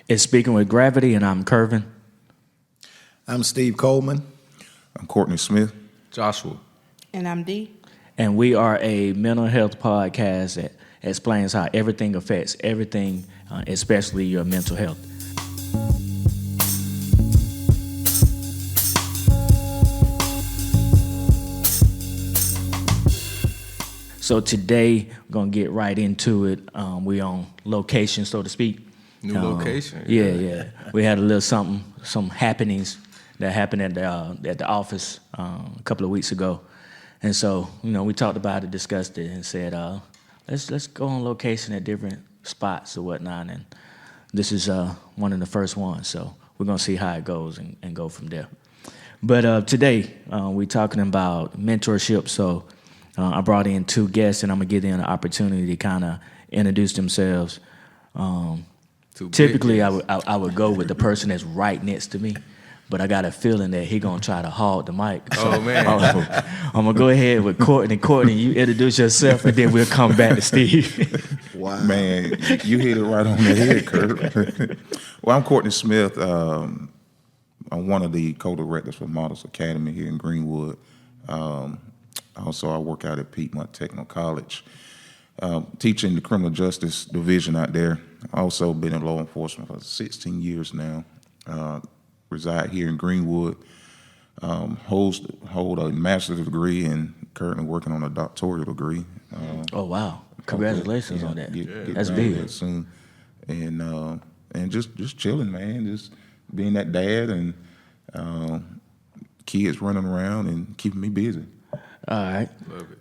It's Speaking with Gravity, and I'm Kervin. I'm Steve Coleman. I'm Courtney Smith. Joshua. And I'm Dee. And we are a mental health podcast that explains how everything affects everything, especially your mental health. So today, we're going to get right into it. We on location, so to speak. New location. Yeah. We had a little some happenings that happened at the office a couple of weeks ago, and so we talked about it, discussed it, and said let's go on location at different spots or whatnot. And this is one of the first ones, so we're gonna see how it goes and go from there. But today we're talking about mentorship. So I brought in two guests, and I'm gonna give them an opportunity to kind of introduce themselves. Typically, I would go with the person that's right next to me, but I got a feeling that he gonna try to hog the mic. So Oh man! I'm gonna go ahead with Courtney. Courtney, you introduce yourself, and then we'll come back to Steve. Wow, man, you hit it right on the head, Kurt. Well, I'm Courtney Smith. I'm one of the co-directors for Models Academy here in Greenwood. Also, I work out at Piedmont Technical College, teaching the criminal justice division out there. Also been in law enforcement for 16 years now. Reside here in Greenwood. Hold a master's degree and currently working on a doctoral degree. Oh wow! Congratulations on that. That's big. Soon. And just chilling, man. Just being that dad and kids running around and keeping me busy. All right. Love it.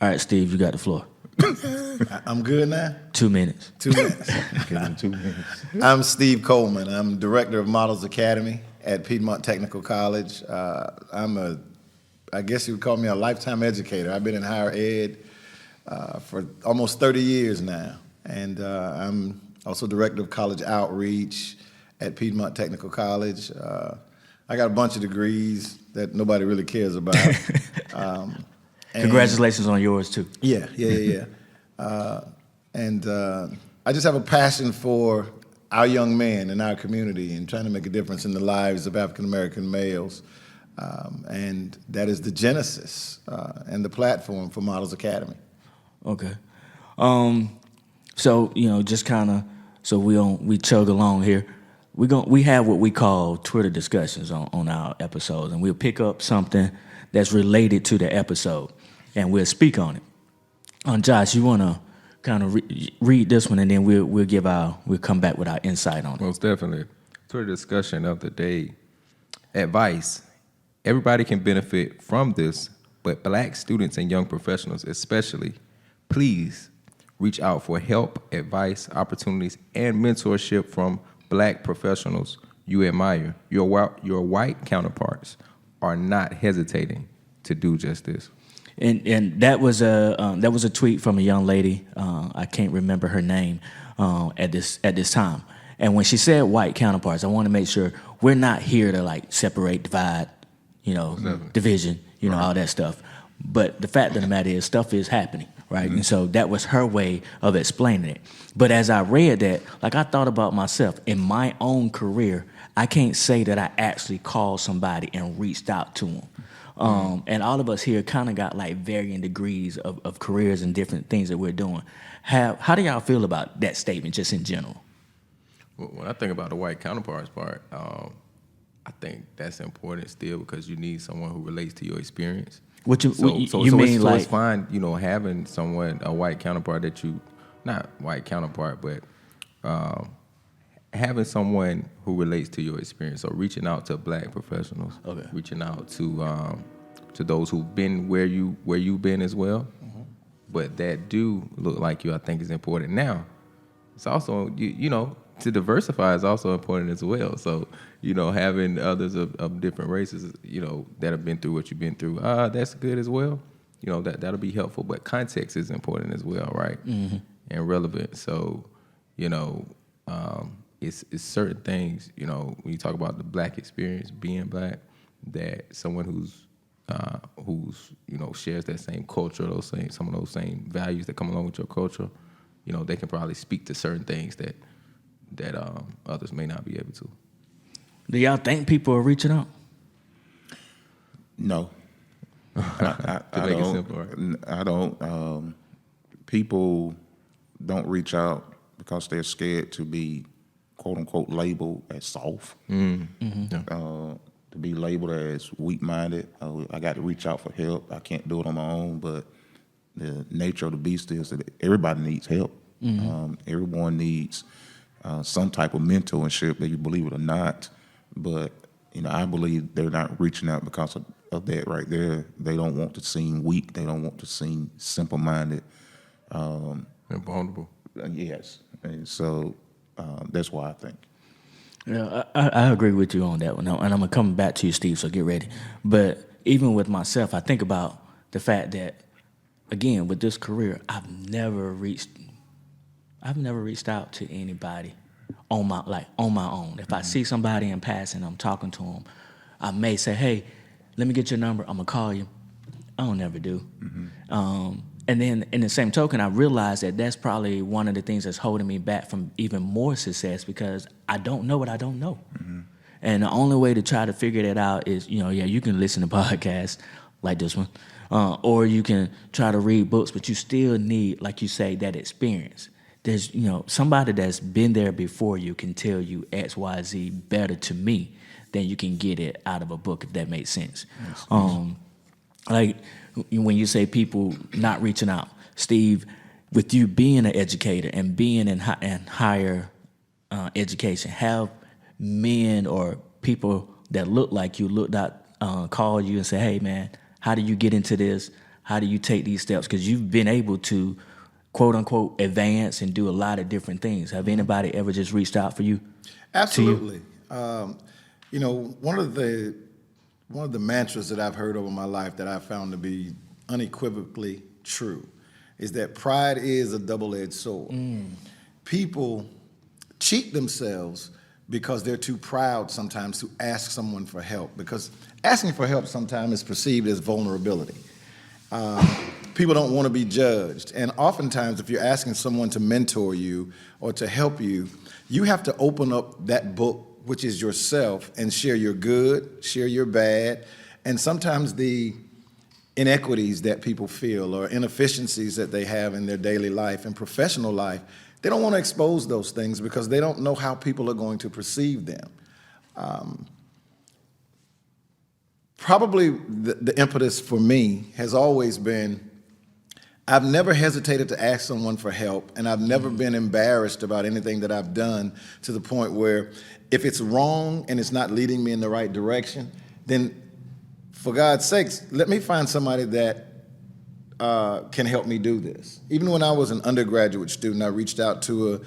All right, Steve, you got the floor. I'm good now? 2 minutes. 2 minutes. Give me 2 minutes. I'm Steve Coleman. I'm director of Models Academy at Piedmont Technical College. I guess you would call me a lifetime educator. I've been in higher ed for almost 30 years now. And I'm also director of college outreach at Piedmont Technical College. I got a bunch of degrees that nobody really cares about. Congratulations on yours too. Yeah. And I just have a passion for our young men in our community and trying to make a difference in the lives of African American males. And that is the genesis and the platform for Models Academy. Okay. So just kind of so we chug along here. We have what we call Twitter discussions on our episodes, and we'll pick up something that's related to the episode, and we'll speak on it. Josh, you want to kind of read this one, and then we'll come back with our insight on it. Most definitely. Twitter discussion of the day. Advice. Everybody can benefit from this, but Black students and young professionals especially, please reach out for help, advice, opportunities, and mentorship from Black professionals you admire. Your white counterparts are not hesitating to do just this. And that was a tweet from a young lady. I can't remember her name at this time. And when she said white counterparts, I want to make sure we're not here to separate, divide, division, all that stuff. But the fact of the matter is, stuff is happening, right? Mm-hmm. And so that was her way of explaining it. But as I read that, I thought about myself in my own career. I can't say that I actually called somebody and reached out to them. And all of us here kind of got varying degrees of careers and different things that we're doing. How do y'all feel about that statement just in general? Well, when I think about the white counterparts part, I think that's important still because you need someone who relates to your experience. It's fine, having someone, a white counterpart that you, not white counterpart, but having someone who relates to your experience. So reaching out to Black professionals, okay. Reaching out to those who've been where you've been as well, mm-hmm. But that do look like you, I think is important. Now, it's also to diversify is also important as well. So having others of different races, that have been through what you've been through, that's good as well. That'll be helpful. But context is important as well, right? Mm-hmm. And relevant. So it's certain things, when you talk about the Black experience, being Black, that someone who's shares that same culture, some of those same values that come along with your culture, they can probably speak to certain things that that others may not be able to. Do y'all think people are reaching out? No. I make it don't. simple, right? I don't. People don't reach out because they're scared to be, quote unquote, labeled as soft. To be labeled as weak-minded. I got to reach out for help. I can't do it on my own. But the nature of the beast is that everybody needs help. Everyone needs some type of mentorship, whether you believe it or not. But I believe they're not reaching out because of that right there. They don't want to seem weak. They don't want to seem simple-minded. And vulnerable. Yes. And so that's why I think. Yeah, I agree with you on that one. And I'm going to come back to you, Steve, so get ready. But even with myself, I think about the fact that, again, with this career, I've never reached out to anybody on my own. If I see somebody in passing, I'm talking to them, I may say, hey, let me get your number. I'm going to call you. I don't never do. And then in the same token, I realize that that's probably one of the things that's holding me back from even more success because I don't know what I don't know. And the only way to try to figure that out is, you can listen to podcasts like this one, or you can try to read books, but you still need, like you say, that experience. There's, somebody that's been there before you can tell you X, Y, Z better to me than you can get it out of a book, if that makes sense. Like when you say people not reaching out, Steve, with you being an educator and being in higher education, have men or people that look like you looked out, call you and say, hey, man, how do you get into this? How do you take these steps? Because you've been able to, quote unquote, advance and do a lot of different things. Have anybody ever just reached out for you? Absolutely. One of the mantras that I've heard over my life that I found to be unequivocally true is that pride is a double-edged sword. People cheat themselves because they're too proud sometimes to ask someone for help, because asking for help sometimes is perceived as vulnerability. People don't want to be judged. And oftentimes, if you're asking someone to mentor you or to help you, you have to open up that book, which is yourself, and share your good, share your bad, and sometimes the inequities that people feel or inefficiencies that they have in their daily life and professional life. They don't want to expose those things because they don't know how people are going to perceive them. Probably the impetus for me has always been, I've never hesitated to ask someone for help, and I've never been embarrassed about anything that I've done, to the point where if it's wrong and it's not leading me in the right direction, then for God's sakes, let me find somebody that can help me do this. Even when I was an undergraduate student, I reached out to a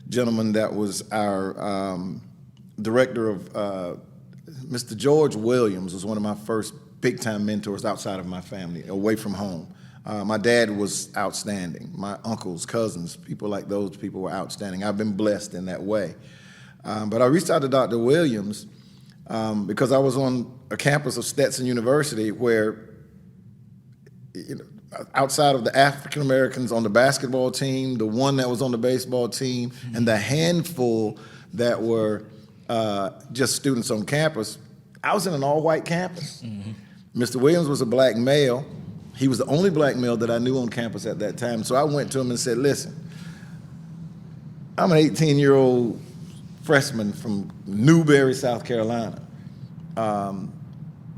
gentleman that was our director of, Mr. George Williams was one of my first big-time mentors outside of my family, away from home. My dad was outstanding. My uncles, cousins, people like those people were outstanding. I've been blessed in that way. But I reached out to Dr. Williams because I was on a campus of Stetson University where, outside of the African Americans on the basketball team, the one that was on the baseball team, and the handful that were just students on campus, I was in an all-white campus. Mr. Williams was a black male. He was the only black male that I knew on campus at that time. So I went to him and said, listen, I'm an 18-year-old freshman from Newberry, South Carolina.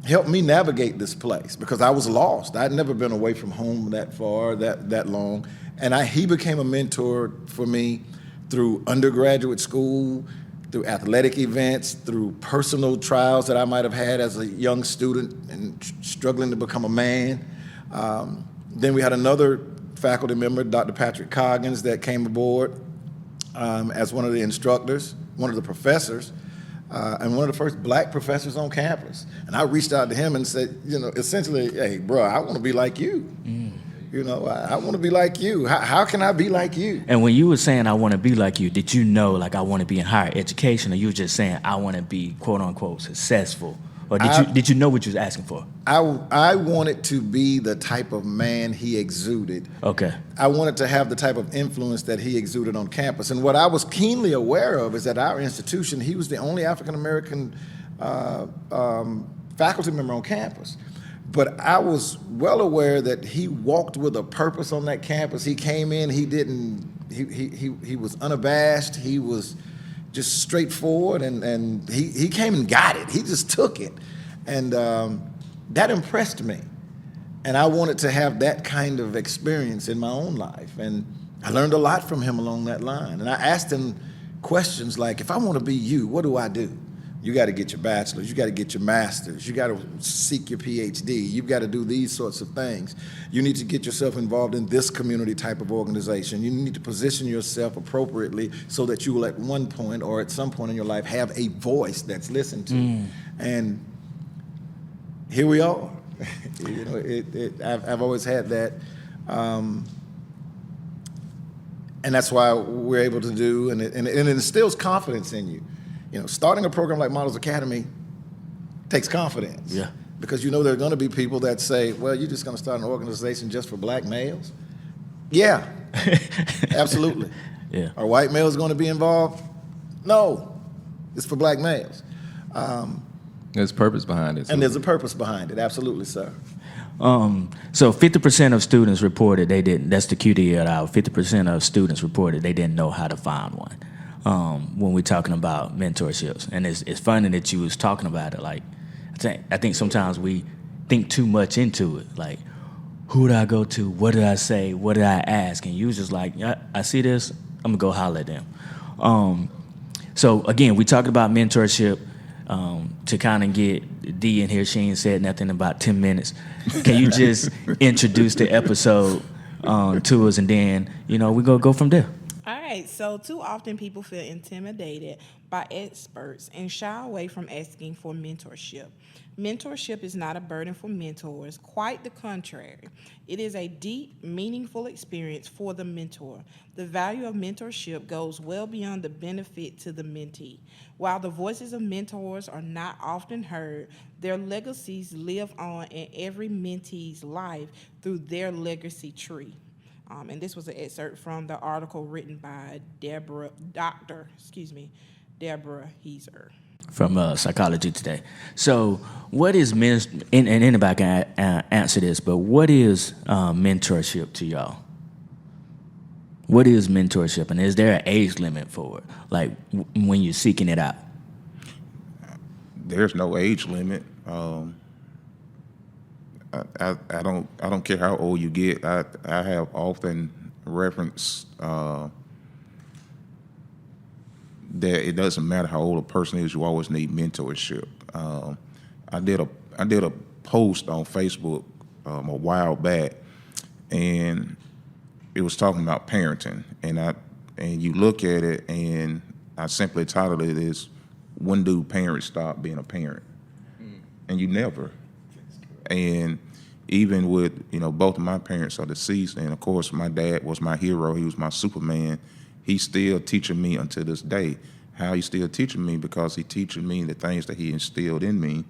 Help me navigate this place, because I was lost. I'd never been away from home that far, that long. And he became a mentor for me through undergraduate school, through athletic events, through personal trials that I might have had as a young student and struggling to become a man. Then we had another faculty member, Dr. Patrick Coggins, that came aboard as one of the instructors, one of the professors, and one of the first black professors on campus. And I reached out to him and said, essentially, hey, bro, I want to be like you. I want to be like you. How can I be like you? And when you were saying I want to be like you, did you know, like, I want to be in higher education, or you were just saying I want to be, quote unquote, successful? Or did you know what you was asking for? I wanted to be the type of man he exuded. Okay. I wanted to have the type of influence that he exuded on campus. And what I was keenly aware of is that our institution, he was the only African-American faculty member on campus. But I was well aware that he walked with a purpose on that campus. He came in, he was unabashed, he was just straightforward, and he came and got it. He just took it. And that impressed me. And I wanted to have that kind of experience in my own life. And I learned a lot from him along that line. And I asked him questions like, if I want to be you, what do I do? You got to get your bachelor's, you got to get your master's, you got to seek your PhD, you've got to do these sorts of things. You need to get yourself involved in this community type of organization. You need to position yourself appropriately so that you will at one point or at some point in your life have a voice that's listened to. And here we are. You know, I've always had that. And that's why we're able to do, and it instills confidence in you. You know, starting a program like Models Academy takes confidence. Yeah. Because you know there are going to be people that say, well, you're just going to start an organization just for black males? Yeah, absolutely. Yeah. Are white males going to be involved? No, it's for black males. There's purpose behind it. And there's a purpose behind it, absolutely, sir. So 50% of students reported they didn't, that's the QD at our 50% of students reported they didn't know how to find one. When we're talking about mentorships. And it's funny that you was talking about it. Like, I think sometimes we think too much into it. Like, who did I go to? What did I say? What did I ask? And you was just like, I see this, I'm gonna go holler at them. So again, we talked about mentorship. To kind of get D in here, she ain't said nothing in about 10 minutes. Can you just introduce the episode to us, and then, you know, we go from there. All right, so too often people feel intimidated by experts and shy away from asking for mentorship. Mentorship is not a burden for mentors, quite the contrary. It is a deep, meaningful experience for the mentor. The value of mentorship goes well beyond the benefit to the mentee. While the voices of mentors are not often heard, their legacies live on in every mentee's life through their legacy tree. And this was an excerpt from the article written by Deborah Heiser. From Psychology Today. So what is, and anybody can answer this, but what is mentorship to y'all? What is mentorship, and is there an age limit for it, like when you're seeking it out? There's no age limit. I don't care how old you get. I have often referenced that it doesn't matter how old a person is. You always need mentorship. I did a post on Facebook a while back, and it was talking about parenting, and you look at it, and I simply titled it as "When do parents stop being a parent?" And you never. And even with, you know, both of my parents are deceased, and of course my dad was my hero, he was my Superman. He's still teaching me until this day. How he's still teaching me? Because he's teaching me the things that he instilled in me,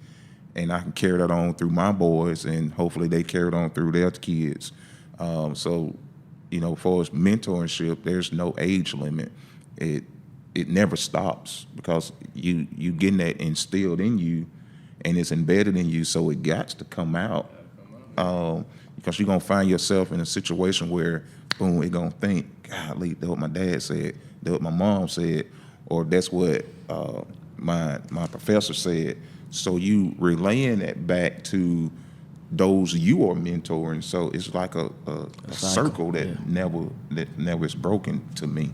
and I can carry that on through my boys, and hopefully they carry it on through their kids. So, you know, for us mentorship, there's no age limit. It never stops, because you getting that instilled in you, and it's embedded in you, so it got to come out. Because you're going to find yourself in a situation where, boom, you're going to think, golly, that's what my dad said, that's what my mom said, or that's what my professor said. So you relaying that back to those you are mentoring. So it's like a circle that never is broken to me.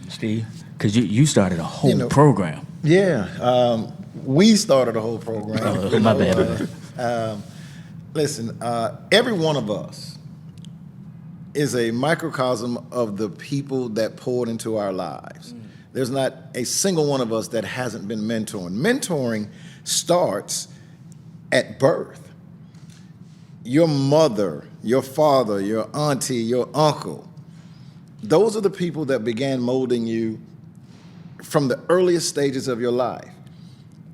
Steve, because you started a whole program. Yeah, we started a whole program. My bad. Listen, every one of us is a microcosm of the people that poured into our lives. There's not a single one of us that hasn't been mentoring. Mentoring starts at birth. Your mother, your father, your auntie, your uncle, those are the people that began molding you from the earliest stages of your life.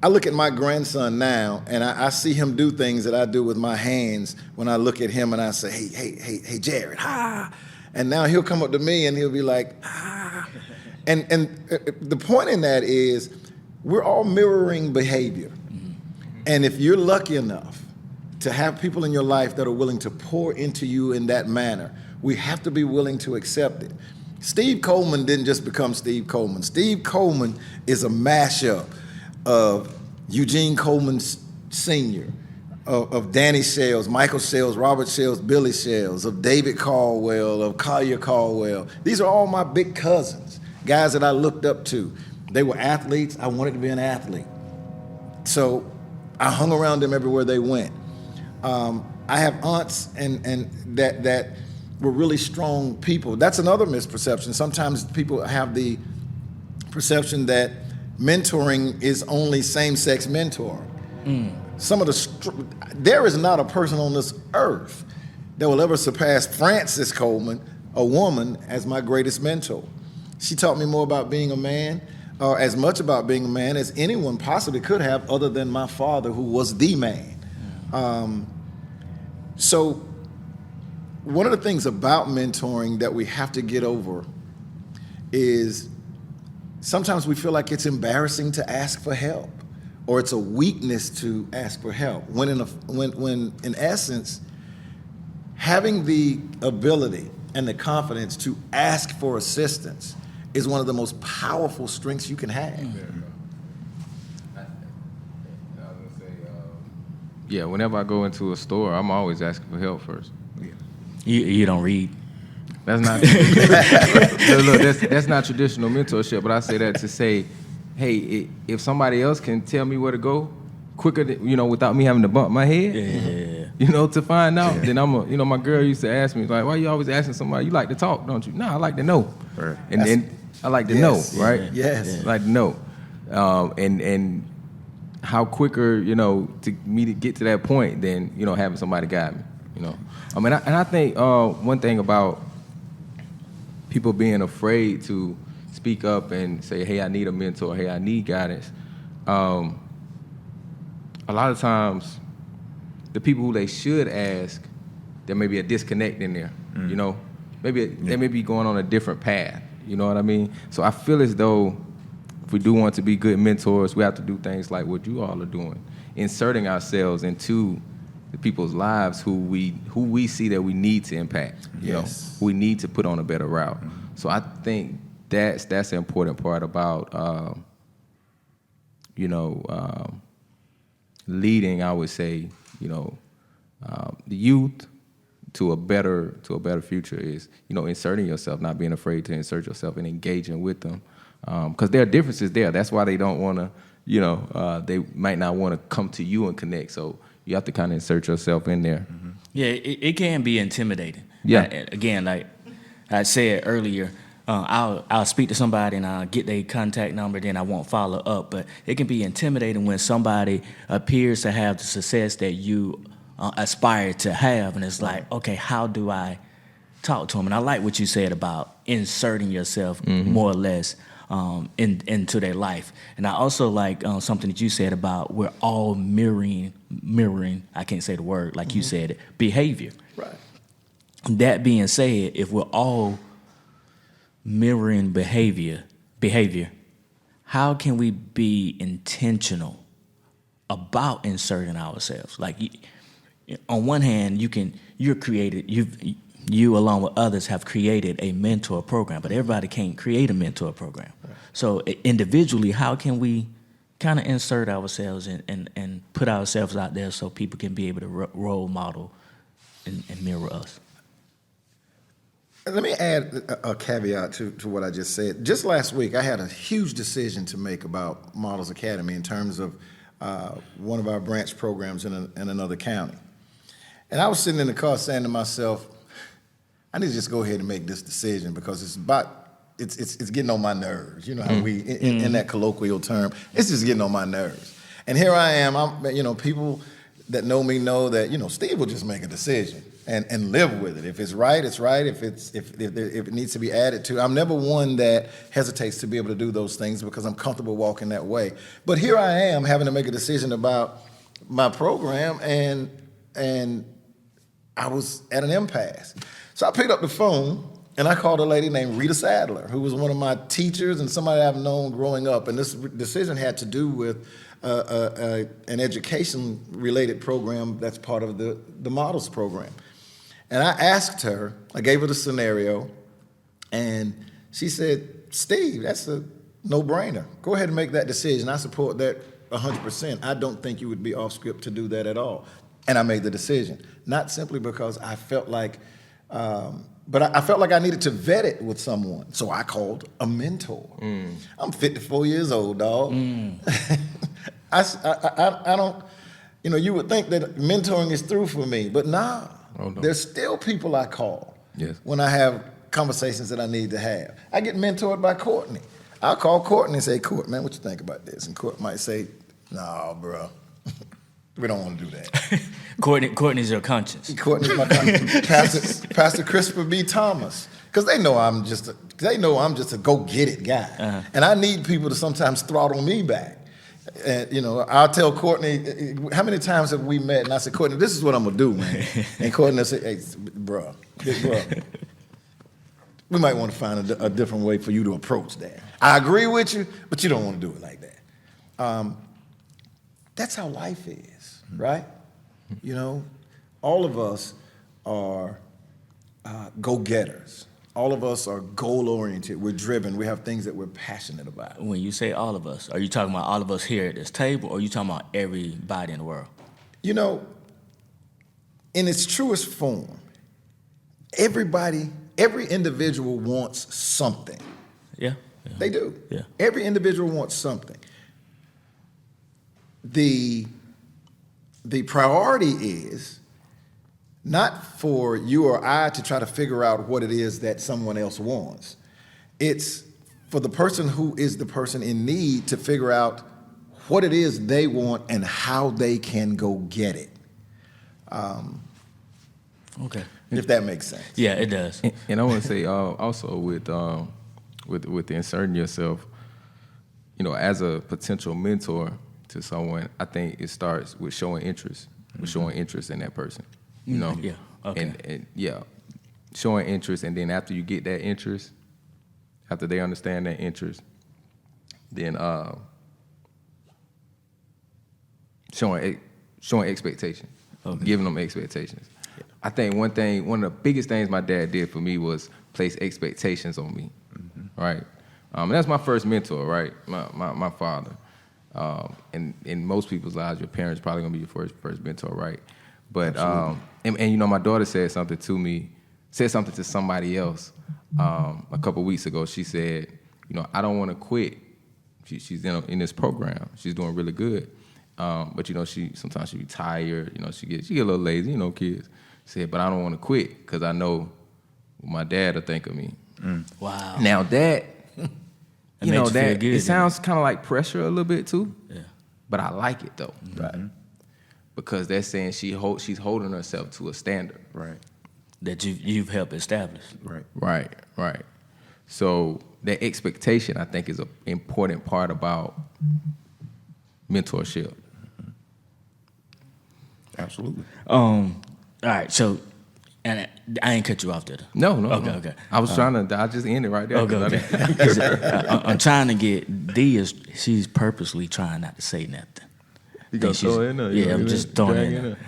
I look at my grandson now, and I see him do things that I do with my hands when I look at him and I say, hey, Jared, ah. And now he'll come up to me and he'll be like, ah. And the point in that is we're all mirroring behavior. And if you're lucky enough to have people in your life that are willing to pour into you in that manner, we have to be willing to accept it. Steve Coleman didn't just become Steve Coleman. Steve Coleman is a mashup of Eugene Coleman Sr., of Danny Shales, Michael Shales, Robert Shales, Billy Shales, of David Caldwell, of Collier Caldwell. These are all my big cousins, guys that I looked up to. They were athletes. I wanted to be an athlete. So I hung around them everywhere they went. I have aunts and that were really strong people. That's another misperception. Sometimes people have the perception that mentoring is only same-sex mentoring. Some of there is not a person on this earth that will ever surpass Frances Coleman, a woman, as my greatest mentor. She taught me more about being a man, or as much about being a man as anyone possibly could have, other than my father, who was the man. So one of the things about mentoring that we have to get over is sometimes we feel like it's embarrassing to ask for help, or it's a weakness to ask for help. When in essence, having the ability and the confidence to ask for assistance is one of the most powerful strengths you can have. Yeah, whenever I go into a store, I'm always asking for help first. You don't read. That's not look, that's not traditional mentorship, but I say that to say, hey, if somebody else can tell me where to go quicker than, without me having to bump my head, to find out, then my girl used to ask me, like, why you always asking somebody? You like to talk, don't you? No, I like to know. Right. And then I like to know, right? Yes. I like to know. And how quicker, to me to get to that point than, having somebody guide me, I mean, and I think one thing about people being afraid to speak up and say, hey, I need a mentor, hey, I need guidance. A lot of times, the people who they should ask, there may be a disconnect in there, Maybe they may be going on a different path, you know what I mean? So I feel as though if we do want to be good mentors, we have to do things like what you all are doing, inserting ourselves into the people's lives who we see that we need to impact, who we need to put on a better route. So I think that's the important part about leading, I would say, the youth to a better future is, inserting yourself, not being afraid to insert yourself and engaging with them. Because there are differences there. That's why they don't want to, they might not want to come to you and connect. So you have to kind of insert yourself in there. Mm-hmm. Yeah, it can be intimidating. Yeah. Again, like I said earlier, I'll speak to somebody and I'll get their contact number, then I won't follow up. But it can be intimidating when somebody appears to have the success that you aspire to have, and it's like, okay, how do I talk to them? And I like what you said about inserting yourself more or less into their life. And I also like something that you said about we're all mirroring, I can't say the word like you said it, behavior. Right. That being said, if we're all mirroring behavior, how can we be intentional about inserting ourselves? Like, on one hand, you along with others have created a mentor program, but everybody can't create a mentor program. Right. So individually, how can we kind of insert ourselves and put ourselves out there so people can be able to role model and mirror us? Let me add a caveat to what I just said. Just last week, I had a huge decision to make about Models Academy in terms of one of our branch programs in another county. And I was sitting in the car saying to myself, I need to just go ahead and make this decision because it's getting on my nerves. You know how we, in that colloquial term, it's just getting on my nerves. And here I am, people that know me know that, Steve will just make a decision and live with it. If it's right, it's right. If it needs to be added to, I'm never one that hesitates to be able to do those things because I'm comfortable walking that way. But here I am having to make a decision about my program, and I was at an impasse. So I picked up the phone and I called a lady named Rita Sadler, who was one of my teachers and somebody I've known growing up. And this decision had to do with an education-related program that's part of the Models program. And I asked her, I gave her the scenario, and she said, Steve, that's a no-brainer. Go ahead and make that decision. I support that 100%. I don't think you would be off script to do that at all. And I made the decision, not simply because I felt like, but I felt like I needed to vet it with someone. So I called a mentor. I'm 54 years old, dog. I don't, you would think that mentoring is through for me, but nah. Oh, no. There's still people I call Yes. when I have conversations that I need to have. I get mentored by Courtney. I'll call Courtney and say, Court, man, what you think about this? And Court might say, nah, bro, we don't want to do that. Courtney's your conscience. Courtney's my Pastor Christopher B. Thomas, because they know I'm just a go get it guy, and I need people to sometimes throttle me back. And I'll tell Courtney, how many times have we met? And I said, Courtney, this is what I'm gonna do, man. And Courtney will say, hey, bro, we might want to find a different way for you to approach that. I agree with you, but you don't want to do it like that. That's how life is, right? All of us are go-getters. All of us are goal-oriented. We're driven. We have things that we're passionate about. When you say all of us, are you talking about all of us here at this table, or are you talking about everybody in the world? In its truest form, every individual wants something. Yeah. They do. Yeah. Every individual wants something. The priority is not for you or I to try to figure out what it is that someone else wants. It's for the person who is the person in need to figure out what it is they want and how they can go get it. Okay. If that makes sense. Yeah, it does. And I want to say also with inserting yourself, as a potential mentor to someone, I think it starts with showing interest, in that person. Yeah. Okay. And showing interest, and then after you get that interest, after they understand that interest, then showing expectation, giving them expectations. I think one of the biggest things my dad did for me was place expectations on me, right? And that's my first mentor, right? My father. And in most people's lives, your parents probably gonna be your first mentor, right? But and my daughter said something to somebody else a couple weeks ago. She said, I don't want to quit. She's in this program. She's doing really good. But sometimes she be tired. She get a little lazy. Kids. She said, but I don't want to quit because I know what my dad will think of me. Wow. Now that makes you feel good, it sounds kind of like pressure a little bit too. Yeah. But I like it though. Right. Because that's saying she's holding herself to a standard. Right. That you've helped establish. Right. Right. So that expectation, I think, is an important part about mentorship. Absolutely. All right. So, and I ain't cut you off there. No. Okay. I was trying to. I just ended right there. Okay. 'Cause I'm trying to get D. She's purposely trying not to say nothing. You gonna throw it in there? Yeah, I'm just throwing it in there.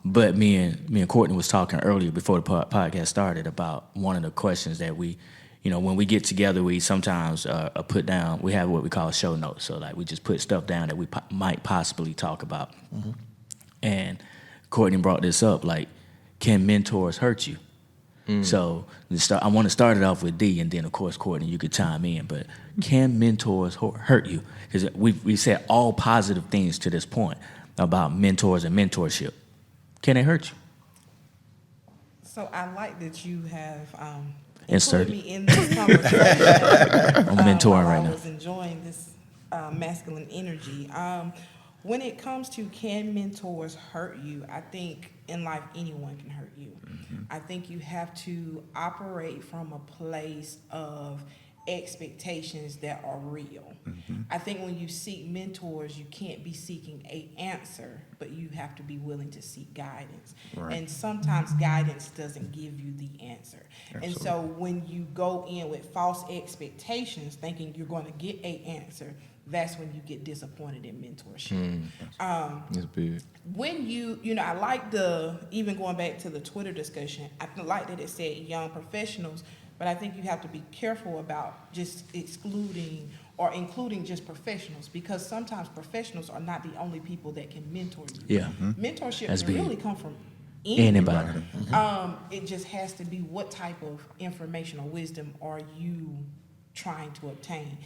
But me and Courtney was talking earlier before the podcast started about one of the questions that we, when we get together, we sometimes put down. We have what we call show notes. So like we just put stuff down that we might possibly talk about. Mm-hmm. And Courtney brought this up, like, can mentors hurt you? So I want to start it off with D, and then of course Courtney, you could chime in. But can mentors hurt you? Because we said all positive things to this point about mentors and mentorship. Can they hurt you? So I like that you have Insert included me in this conversation. I'm mentoring right I now. was enjoying this masculine energy. when it comes to can mentors hurt you, I think in life anyone can hurt you. I think you have to operate from a place of expectations that are real. I think when you seek mentors, you can't be seeking a answer, but you have to be willing to seek guidance. Right. And sometimes guidance doesn't give you the answer. And so when you go in with false expectations, thinking you're going to get a answer, that's when you get disappointed in mentorship. It's big. When I like even going back to the Twitter discussion, I like that it said young professionals, but I think you have to be careful about just excluding or including just professionals, because sometimes professionals are not the only people that can mentor you. Yeah. Mentorship That's can big. really come from Anybody. It just has to be what type of information or wisdom are you trying to obtain.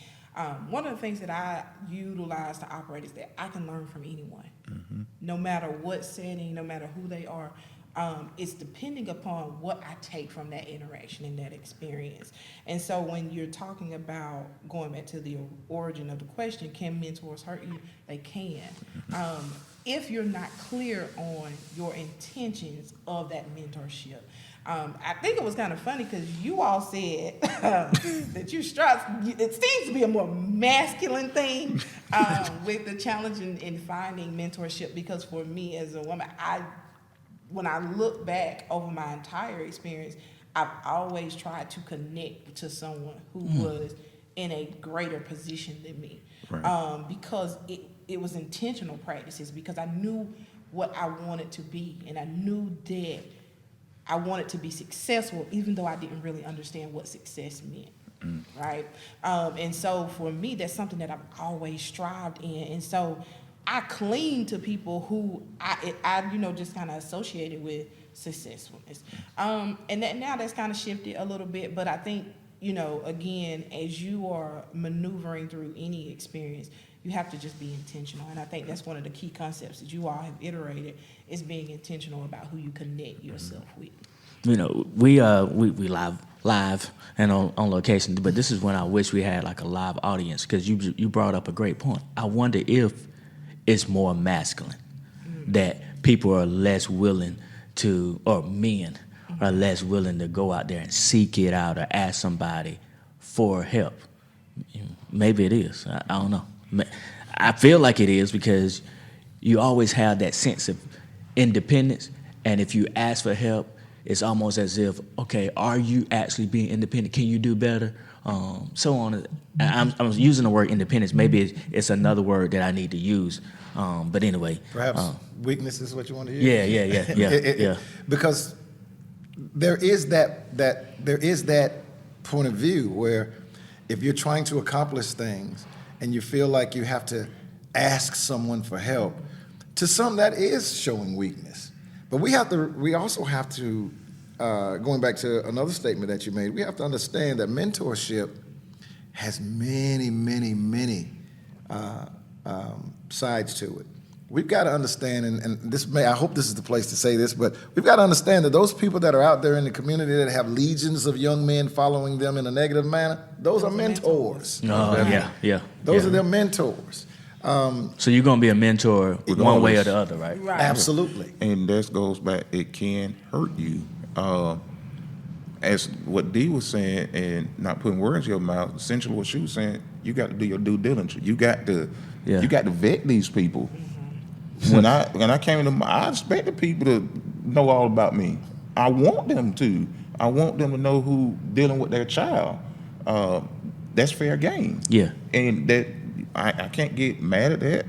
One of the things that I utilize to operate is that I can learn from anyone, no matter what setting, no matter who they are. It's depending upon what I take from that interaction and that experience. And so when you're talking about going back to the origin of the question, can mentors hurt you? They can. If you're not clear on your intentions of that mentorship. I think it was kind of funny because you all said that you stress, it seems to be a more masculine thing with the challenge in finding mentorship, because for me as a woman, when I look back over my entire experience, I've always tried to connect to someone who was in a greater position than me. Right. Because it was intentional practices, because I knew what I wanted to be, and I knew that I wanted to be successful, even though I didn't really understand what success meant, right? And so for me, that's something that I've always strived in. And so I cling to people who I just kind of associated with successfulness. And that now that's kind of shifted a little bit, but I think, again, as you are maneuvering through any experience, you have to just be intentional. And I think that's one of the key concepts that you all have iterated, is being intentional about who you connect yourself with. We live and on location, but this is when I wish we had like a live audience, because you brought up a great point. I wonder if it's more masculine, that people are less willing to, or men are less willing to go out there and seek it out or ask somebody for help. Maybe it is. I don't know. I feel like it is, because you always have that sense of independence, and if you ask for help, it's almost as if, okay, are you actually being independent? Can you do better? So on. I'm using the word independence. Maybe it's another word that I need to use. But anyway. Perhaps weakness is what you want to use? Yeah. Because there is that point of view where if you're trying to accomplish things and you feel like you have to ask someone for help, to some that is showing weakness. But we also have to, going back to another statement that you made, we have to understand that mentorship has many, many, many sides to it. We've got to understand, and I hope this is the place to say this, but we've got to understand that those people that are out there in the community that have legions of young men following them in a negative manner, those are mentors. Yeah. Those are their mentors. So you're going to be a mentor one way or the other, right? Right. Absolutely. And that goes back, it can hurt you. As what Dee was saying, and not putting words in your mouth, essentially what she was saying, you got to do your due diligence. You got to vet these people. When I came into I expected people to know all about me. I want them to. I want them to know who dealing with their child. That's fair game. Yeah. And that I can't get mad at that.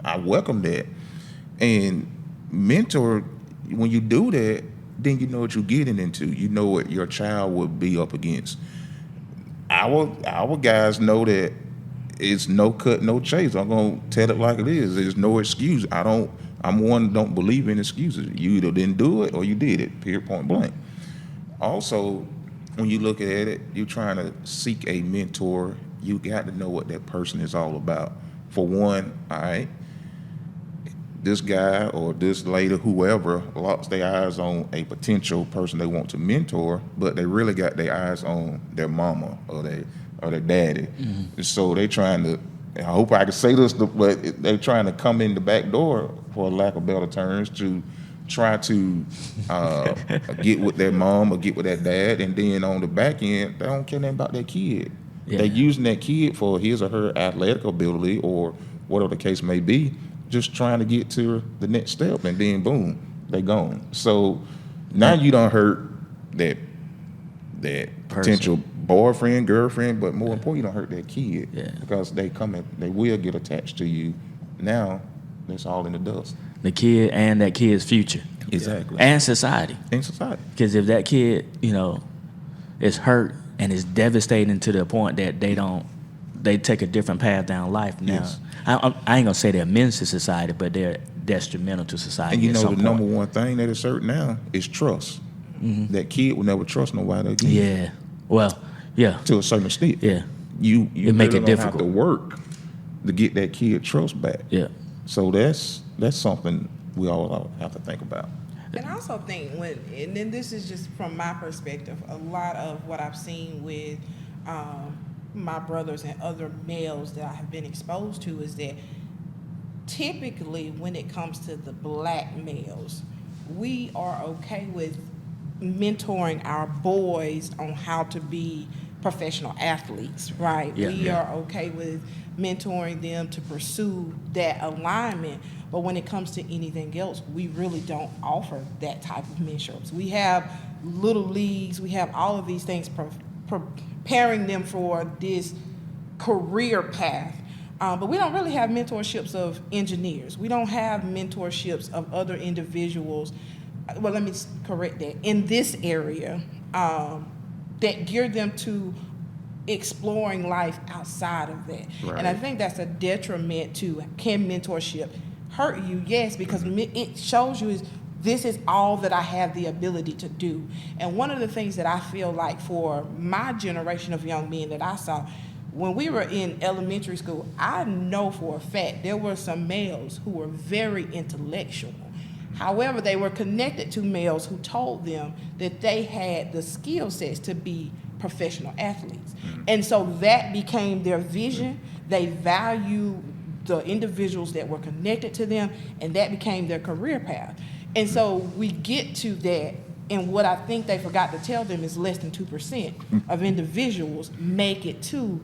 I welcome that. And mentor, when you do that, then you know what you're getting into. You know what your child will be up against. Our guys know that it's no cut, no chase. I'm gonna tell it like it is. There's no excuse. Don't believe in excuses. You either didn't do it or you did it, period, point blank. Also, when you look at it, you're trying to seek a mentor, you got to know what that person is all about. For one, all right, this guy or this lady, whoever, locks their eyes on a potential person they want to mentor, but they really got their eyes on their mama or their daddy. Mm-hmm. So they trying to I hope I can say this, but they're trying to come in the back door, for lack of better terms, to try to get with their mom or get with their dad, and then on the back end, they don't care nothing about their kid. Yeah. They're using that kid for his or her athletic ability or whatever the case may be, just trying to get to the next step, and then boom, they gone. So now you done hurt that potential boyfriend, girlfriend, but more important, you don't hurt that kid. Yeah. Because they will get attached to you. Now, it's all in the dust. The kid and that kid's future. Exactly. And society. In society. Because if that kid, is hurt and is devastating to the point that they take a different path down life now. Yes. I ain't gonna say they're menace to society, but they're detrimental to society. And at some the point. number one thing that is certain now is trust. Mm-hmm. That kid will never trust nobody again. Yeah. Well, yeah. To a certain extent. Yeah. You It make really it don't have difficult. to work to get that kid trust back. Yeah. So that's something we all have to think about. And I also think and then this is just from my perspective, a lot of what I've seen with my brothers and other males that I have been exposed to is that typically when it comes to the black males, we are okay with mentoring our boys on how to be professional athletes, right? Yeah, We yeah. are okay with mentoring them to pursue that alignment. But when it comes to anything else, we really don't offer that type of mentorships. We have little leagues, we have all of these things preparing them for this career path. But we don't really have mentorships of engineers. We don't have mentorships of other individuals. Well, let me correct that. In this area, that gear them to exploring life outside of that. Right. And I think that's a detriment to, can mentorship hurt you? Yes, because it shows you this is all that I have the ability to do. And one of the things that I feel like for my generation of young men that I saw, when we were in elementary school, I know for a fact there were some males who were very intellectual. However, they were connected to males who told them that they had the skill sets to be professional athletes. And so that became their vision. They value the individuals that were connected to them, and that became their career path. And so we get to that, and what I think they forgot to tell them is less than 2% of individuals make it to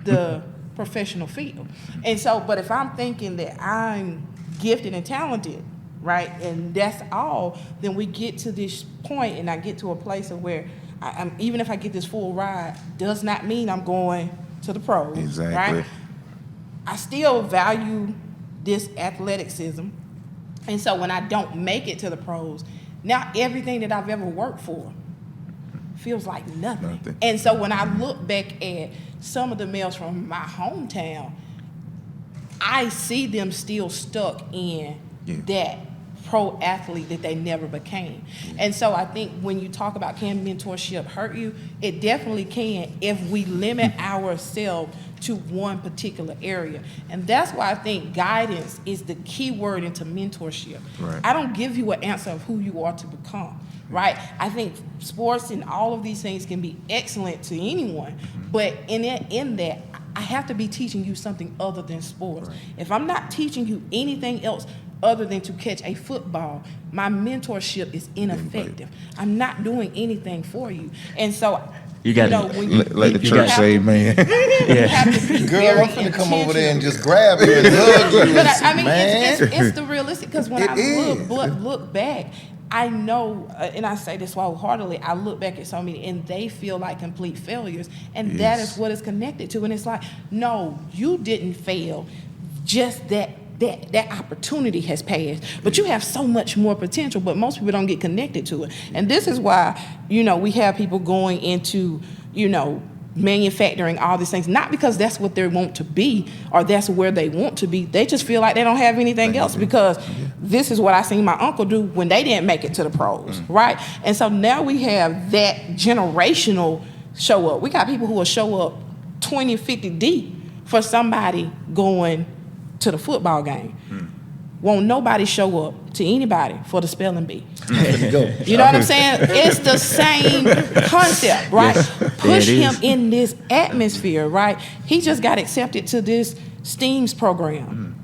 the professional field. And so, but if I'm thinking that I'm gifted and talented, right, and that's all, then we get to this point, and I get to a place of where I'm, even if I get this full ride, does not mean I'm going to the pros, Exactly. right? I still value this athleticism, and so when I don't make it to the pros, now everything that I've ever worked for feels like nothing. And so when I look back at some of the males from my hometown, I see them still stuck in that pro athlete that they never became. And so I think when you talk about can mentorship hurt you, it definitely can if we limit ourselves to one particular area. And that's why I think guidance is the key word into mentorship. Right. I don't give you an answer of who you are to become, right? I think sports and all of these things can be excellent to anyone, but in that, I have to be teaching you something other than sports. Right. If I'm not teaching you anything else other than to catch a football, my mentorship is ineffective. I'm not doing anything for you. And so, You gotta let the church say, man. You have to be Girl, very I'm finna come over there and intentional. just grab you and hug you. But I mean, man. it's the realistic, because when It I is. look back, I know, and I say this wholeheartedly, I look back at so many, and they feel like complete failures, and that is what it's connected to. And it's like, no, you didn't fail, just that opportunity has passed. But you have so much more potential, but most people don't get connected to it. And this is why, we have people going into, manufacturing all these things, not because that's what they want to be or that's where they want to be. They just feel like they don't have anything else, because this is what I seen my uncle do when they didn't make it to the pros, right? And so now we have that generational show up. We got people who will show up 20, 50 deep for somebody going to the football game. Won't nobody show up to anybody for the spelling bee. You know what I'm saying? It's the same concept, right? Yes, Push it him is. in this atmosphere, right? He just got accepted to this STEAM's program.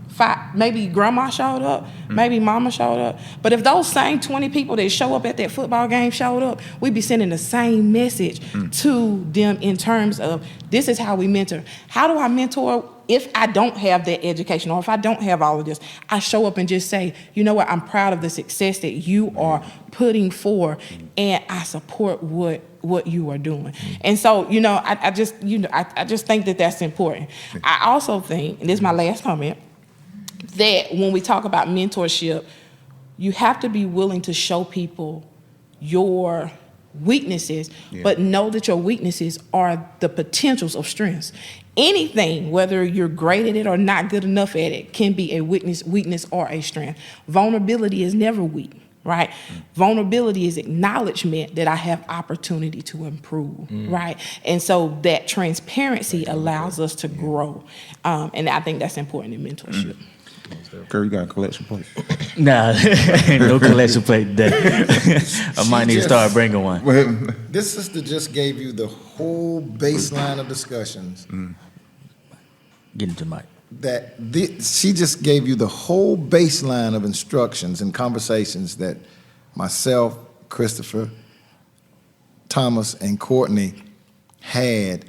Maybe grandma showed up, maybe mama showed up. But if those same 20 people that show up at that football game showed up, we'd be sending the same message to them in terms of this is how we mentor. How do I mentor if I don't have that education or if I don't have all of this? I show up and just say, you know what, I'm proud of the success that you are putting forth, and I support what you are doing. And so, I just think that that's important. I also think, and this is my last comment, that when we talk about mentorship, you have to be willing to show people your weaknesses, but know that your weaknesses are the potentials of strengths. Anything, whether you're great at it or not good enough at it, can be a weakness or a strength. Vulnerability is never weak, right? Vulnerability is acknowledgement that I have opportunity to improve, right? And so that transparency allows us to grow. And I think that's important in mentorship. Kerr, you got a collection plate? Nah, ain't no collection plate today. I might need to start bringing one. This sister just gave you the whole baseline of discussions. Get into the mic. She just gave you the whole baseline of instructions and conversations that myself, Christopher, Thomas, and Courtney had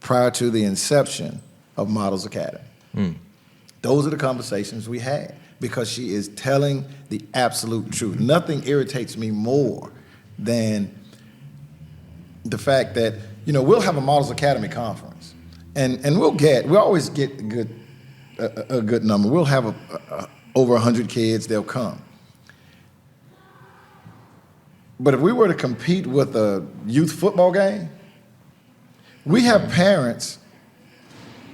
prior to the inception of Models Academy. Those are the conversations we had, because she is telling the absolute truth. Nothing irritates me more than the fact that, we'll have a Models Academy conference, and we'll always get a good number. We'll have over 100 kids, they'll come. But if we were to compete with a youth football game, we have parents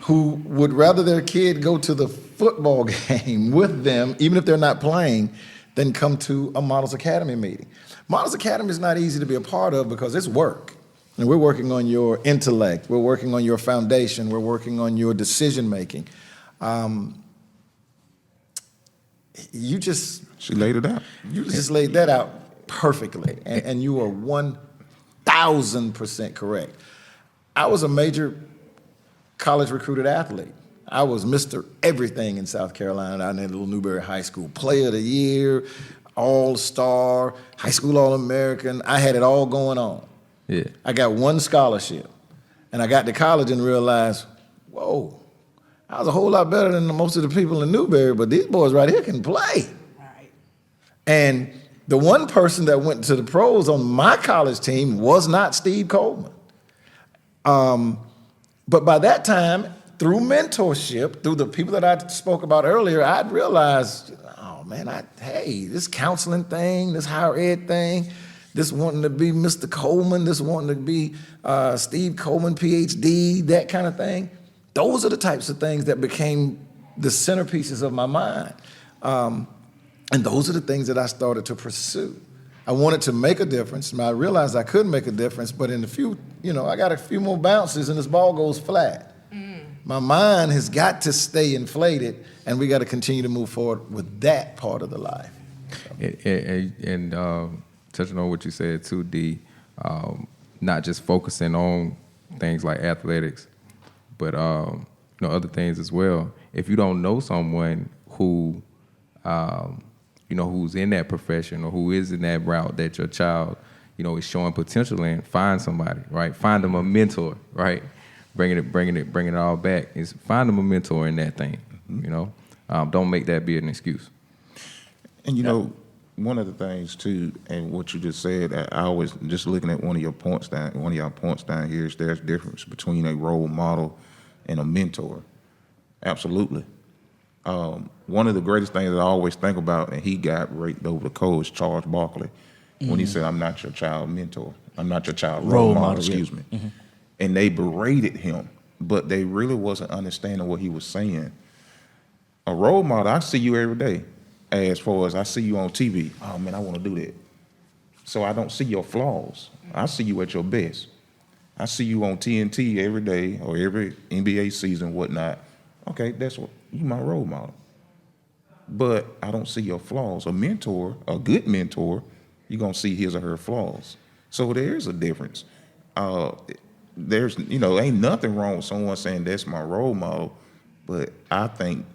who would rather their kid go to the football game with them, even if they're not playing, than come to a Models Academy meeting. Models Academy is not easy to be a part of because it's work. And we're working on your intellect. We're working on your foundation. We're working on your decision making. She laid it out. You just laid that out perfectly. And you are 1,000% correct. I was a major college recruited athlete. I was Mr. Everything in South Carolina out in Little Newberry High School. Player of the Year, All-Star, High School All-American. I had it all going on. Yeah. I got one scholarship. And I got to college and realized, whoa, I was a whole lot better than most of the people in Newberry, but these boys right here can play. Right. And the one person that went to the pros on my college team was not Steve Coleman. But by that time, through mentorship, through the people that I spoke about earlier, I'd realized, oh man, this counseling thing, this higher ed thing, this wanting to be Mr. Coleman, this wanting to be Steve Coleman, Ph.D., that kind of thing. Those are the types of things that became the centerpieces of my mind. And those are the things that I started to pursue. I wanted to make a difference, and I realized I could make a difference, but in I got a few more bounces and this ball goes flat. My mind has got to stay inflated, and we got to continue to move forward with that part of the life. And touching on what you said too, D, not just focusing on things like athletics, but other things as well. If you don't know someone who who's in that profession or who is in that route that your child, is showing potential in, find somebody, right? Find them a mentor, right? Bringing it all back is find them a mentor in that thing, Don't make that be an excuse. And one of the things too, and what you just said, I always just looking at one of your points down here is there's a difference between a role model and a mentor. Absolutely. One of the greatest things that I always think about, and he got raked over the coals, Charles Barkley, when he said, "I'm not your child mentor. I'm not your child role model." Excuse me. Mm-hmm. And they berated him, but they really wasn't understanding what he was saying. A role model, I see you every day. As far as I see you on TV, oh man, I want to do that. So I don't see your flaws. I see you at your best. I see you on TNT every day or every NBA season, whatnot. Okay, that's what you my role model. But I don't see your flaws. A mentor, a good mentor, you're gonna see his or her flaws. So there is a difference. There's ain't nothing wrong with someone saying that's my role model, But I think,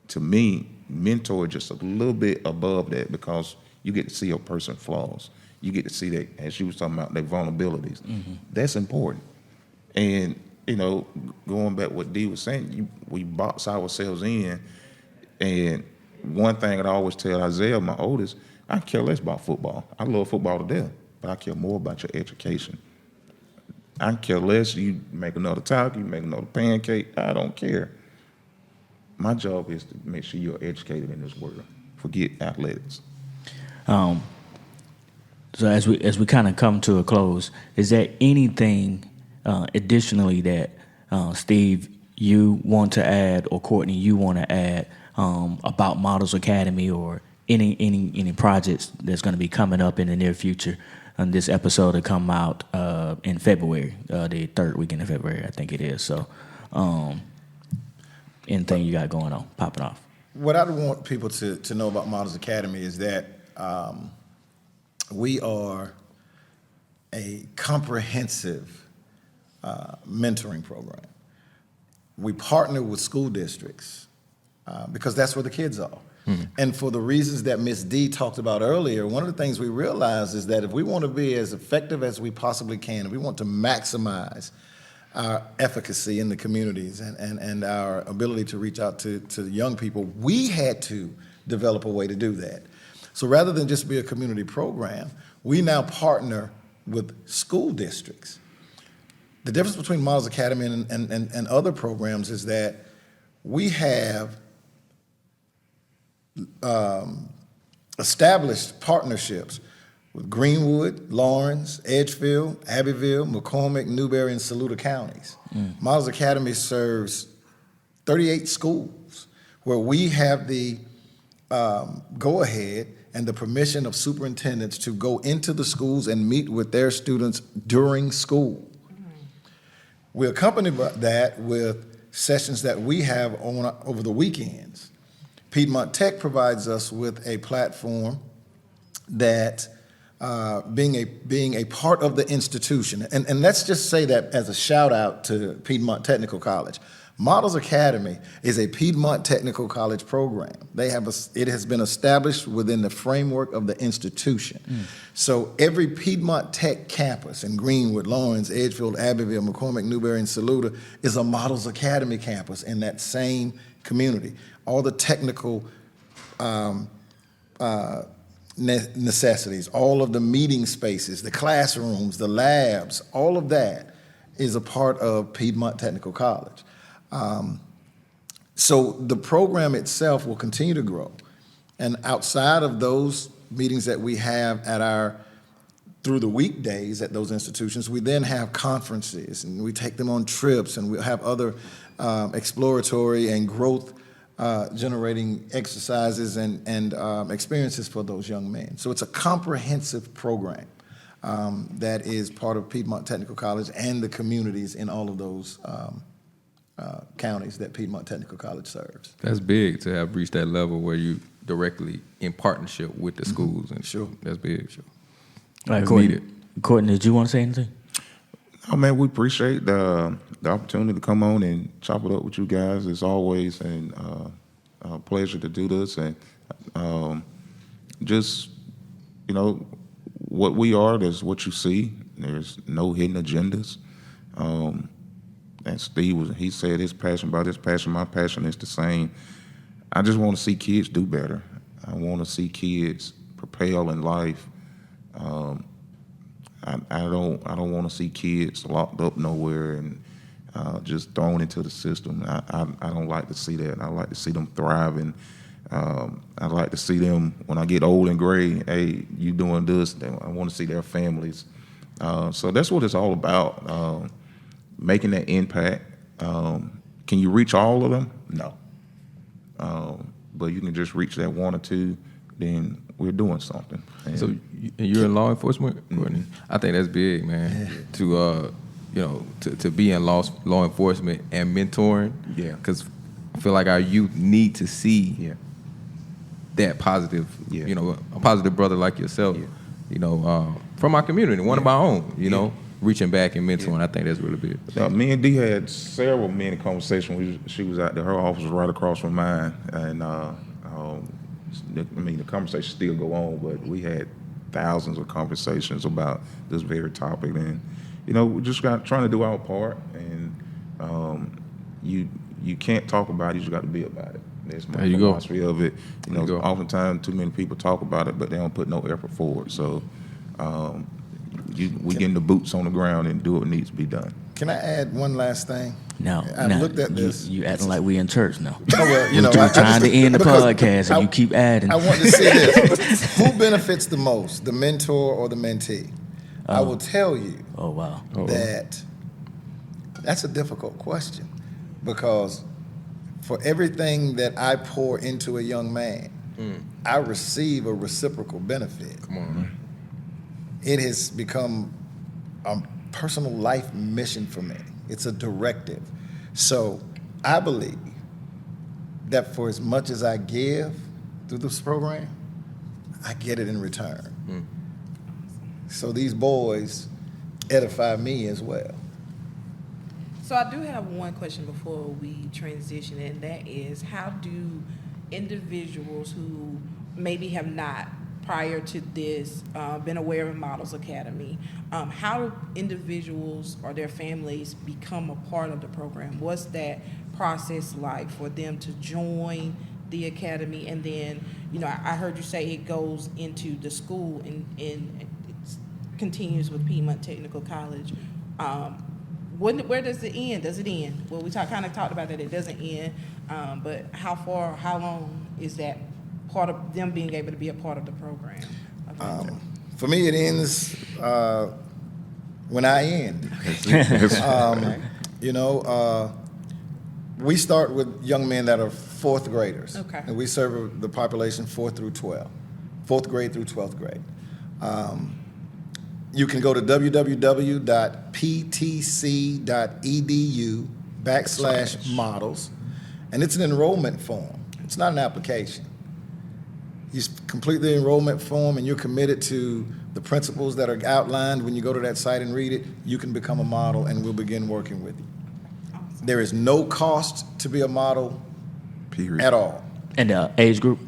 to me, mentor is just a little bit above that, because you get to see a person's flaws. You get to see that, as you was talking about, their vulnerabilities. That's important. And, going back what Dee was saying, we box ourselves in. And one thing that I always tell Isaiah, my oldest, I care less about football. I love football to death, but I care more about your education. I care less you make another taco, you make another pancake. I don't care. My job is to make sure you're educated in this world. Forget athletics. So as we kind of come to a close, is there anything additionally that Steve, you want to add, or Courtney, you want to add about Models Academy, or any projects that's going to be coming up in the near future? And this episode will come out in February, the third weekend of February, I think it is. So, anything you got going on, popping off? What I want people to know about Models Academy is that we are a comprehensive mentoring program. We partner with school districts because that's where the kids are. And for the reasons that Ms. D talked about earlier, one of the things we realize is that if we want to be as effective as we possibly can, if we want to maximize our efficacy in the communities and our ability to reach out to young people, we had to develop a way to do that. So rather than just be a community program, we now partner with school districts. The difference between Models Academy and other programs is that we have established partnerships with Greenwood, Lawrence, Edgefield, Abbeville, McCormick, Newberry, and Saluda counties. Models Academy serves 38 schools where we have the go-ahead and the permission of superintendents to go into the schools and meet with their students during school. We accompany that with sessions that we have over the weekends. Piedmont Tech provides us with a platform that, being a part of the institution, and let's just say that as a shout out to Piedmont Technical College. Models Academy is a Piedmont Technical College program. It has been established within the framework of the institution. So every Piedmont Tech campus in Greenwood, Lawrence, Edgefield, Abbeville, McCormick, Newberry, and Saluda is a Models Academy campus in that same community. All the technical necessities, all of the meeting spaces, the classrooms, the labs, all of that is a part of Piedmont Technical College. So the program itself will continue to grow. And outside of those meetings that we have through the weekdays at those institutions, we then have conferences, and we take them on trips, and we'll have other exploratory and growth generating exercises and experiences for those young men. So it's a comprehensive program that is part of Piedmont Technical College and the communities in all of those counties that Piedmont Technical College serves. That's big to have reached that level where you directly in partnership with the schools. And Sure. That's big. Sure. All right, That's Courtney, needed. Courtney, did you want to say anything? Oh man, we appreciate the opportunity to come on and chop it up with you guys. It's always a pleasure to do this, and just what we are. There's what you see. There's no hidden agendas. And Steve he said his passion about his passion. My passion is the same. I just want to see kids do better. I want to see kids propel in life. I don't want to see kids locked up nowhere and just thrown into the system. I don't like to see that. I like to see them thriving. I like to see them when I get old and gray. Hey, you doing this? I want to see their families. So that's what it's all about. Making that impact. Can you reach all of them? No. But you can just reach that one or two, then we're doing something. And So you're in law enforcement, Courtney? I think that's big, man. To to be in law enforcement and mentoring. Yeah. Because I feel like our youth need to see that positive. Yeah. A positive brother like yourself. Yeah. From our community, one of our own. reaching back and mentoring. I think that's really big. Now, me and Dee had several many conversations. She was out there. Her office was right across from mine, and the conversations still go on. But we had thousands of conversations about this very topic, and we just got trying to do our part. And you can't talk about it; you just got to be about it. That's my philosophy of it. Oftentimes too many people talk about it, but they don't put no effort forward. So we getting the boots on the ground and do what needs to be done. Can I add one last thing? No, I've looked at this. You acting like we in church now. Oh, well, We're trying to end the podcast, and you keep adding. I want to say this. Who benefits the most, the mentor or the mentee? I will tell you Oh, wow. that's a difficult question, because for everything that I pour into a young man, I receive a reciprocal benefit. Come on. It has become a personal life mission for me. It's a directive. So I believe that for as much as I give through this program, I get it in return. So these boys edify me as well. So I do have one question before we transition, and that is, how do individuals who maybe have not, prior to this, been aware of Models Academy, how do individuals or their families become a part of the program? What's that process like for them to join the academy? And then, I heard you say it goes into the school and it continues with Piedmont Technical College. Where does it end? Does it end? Well, we kind of talked about that it doesn't end, but how long is that part of them being able to be a part of the program? For me, it ends when I end. We start with young men that are fourth graders. Okay. And we serve the population 4th through 12, 4th grade through 12th grade. You can go to www.ptc.edu/models, and it's an enrollment form. It's not an application. You complete the enrollment form, and you're committed to the principles that are outlined. When you go to that site and read it, you can become a model, and we'll begin working with you. Awesome. There is no cost to be a model, Period. at all. And the age group?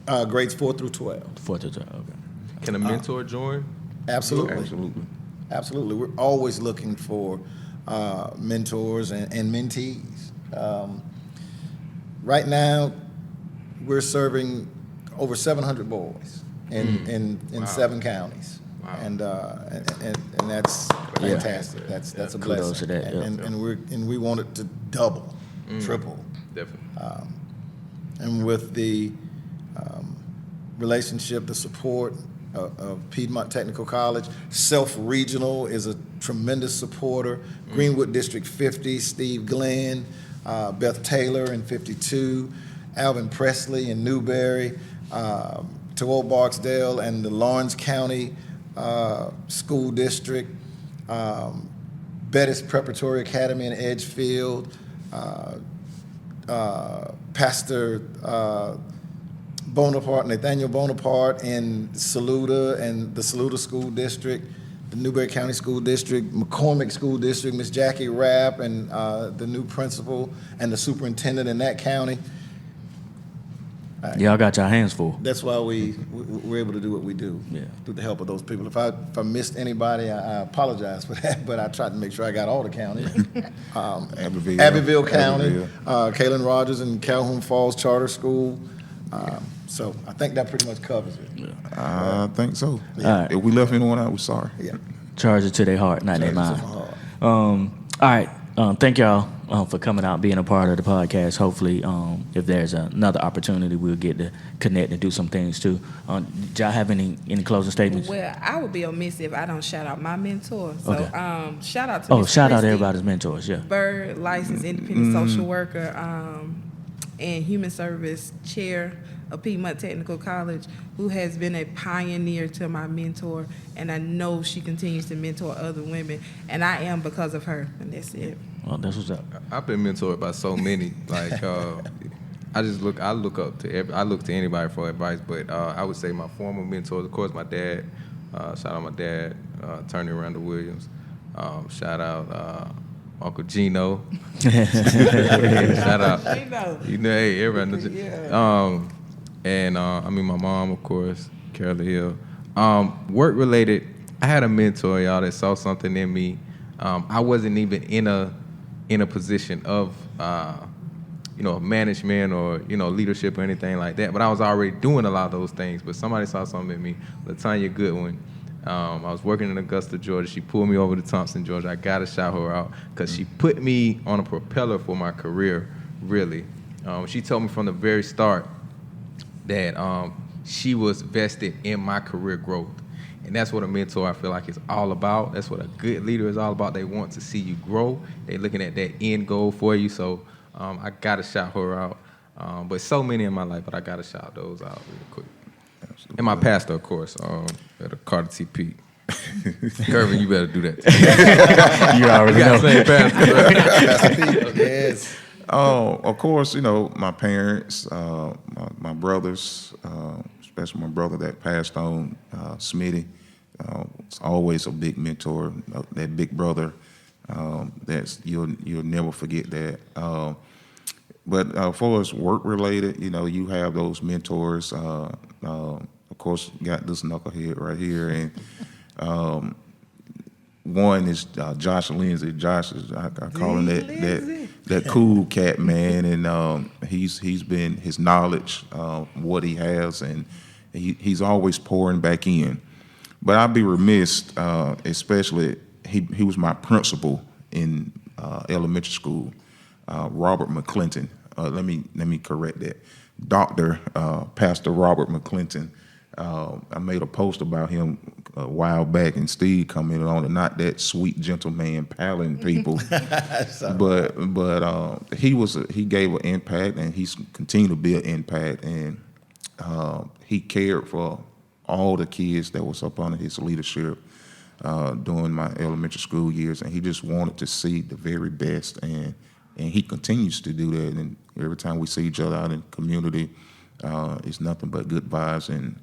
Grades 4 through 12. 4 to 12, okay. Can a mentor join? Absolutely. Absolutely. We're always looking for mentors and mentees. Right now, we're serving over 700 boys in 7 counties. Wow. And that's fantastic. That's a Kudos to blessing. that, And we want it to double, triple. Definitely. And with the relationship, the support of Piedmont Technical College, Self-Regional is a tremendous supporter. Greenwood District 50, Steve Glenn, Beth Taylor in 52, Alvin Presley in Newberry, Tooele Barksdale and the Lawrence County School District, Bettis Preparatory Academy in Edgefield, Pastor Nathaniel Bonaparte in Saluda and the Saluda School District, the Newberry County School District, McCormick School District, Miss Jackie Rapp and the new principal and the superintendent in that county. Y'all got your hands full. That's why we're able to do what we do, through the help of those people. If I missed anybody, I apologize for that, but I tried to make sure I got all the counties. Abbeville County, Kaylin Rogers and Calhoun Falls Charter School. So I think that pretty much covers it. I think so. All right. If we left anyone out, we're sorry. Yeah. Charge it to their heart, not their mind. All right. Thank y'all for coming out, being a part of the podcast. Hopefully, if there's another opportunity, we'll get to connect and do some things too. Do y'all have any closing statements? Well, I would be amiss if I don't shout out my mentor. So, Okay. Shout out to Miss Shout out Christy everybody's mentors. Yeah. Bird, licensed independent social worker, and human service chair of Piedmont Technical College, who has been a pioneer to my mentor, and I know she continues to mentor other women, and I am because of her, and that's it. Well, that's what's up. I've been mentored by so many. Like I look to anybody for advice, but I would say my former mentors, of course, my dad. Shout out my dad, Attorney Randall Williams. Shout out Uncle Gino. Shout out. Gino. You know, hey, everybody knows. Yeah. And I mean, my mom, of course, Carla Hill. Work related, I had a mentor, y'all, that saw something in me. I wasn't even in a position of management or leadership or anything like that, but I was already doing a lot of those things. But somebody saw something in me. LaTanya Goodwin. I was working in Augusta, Georgia. She pulled me over to Thompson, Georgia. I got to shout her out because she put me on a propeller for my career, really. She told me from the very start that she was vested in my career growth. And that's what a mentor, I feel like, is all about. That's what a good leader is all about. They want to see you grow. They're looking at that end goal for you. So I got to shout her out. But so many in my life, but I got to shout those out really quick. Absolutely. And my pastor, of course, at Carter T. Pete. Kirvin, you better do that. You already know. Same pastor, right? Pastor Pete, yes. Of course, my parents, my brothers, especially my brother that passed on, Smitty, was always a big mentor. That big brother, that's you'll never forget that. But as far as work related, you have those mentors. Of course, you got this knucklehead right here, and one is Josh Lindsay. Josh is I call him that cool cat, man, and he's been his knowledge, what he has, and he's always pouring back in. But I'd be remiss, especially he was my principal in elementary school, Robert McClinton. Let me correct that, Dr. Pastor Robert McClinton. I made a post about him a while back, and Steve commented on it. Not that sweet gentleman palling people, but he gave an impact, and he's continued to be an impact, and he cared for all the kids that was up under his leadership during my elementary school years, and he just wanted to see the very best, and he continues to do that. And every time we see each other out in the community, it's nothing but good vibes, and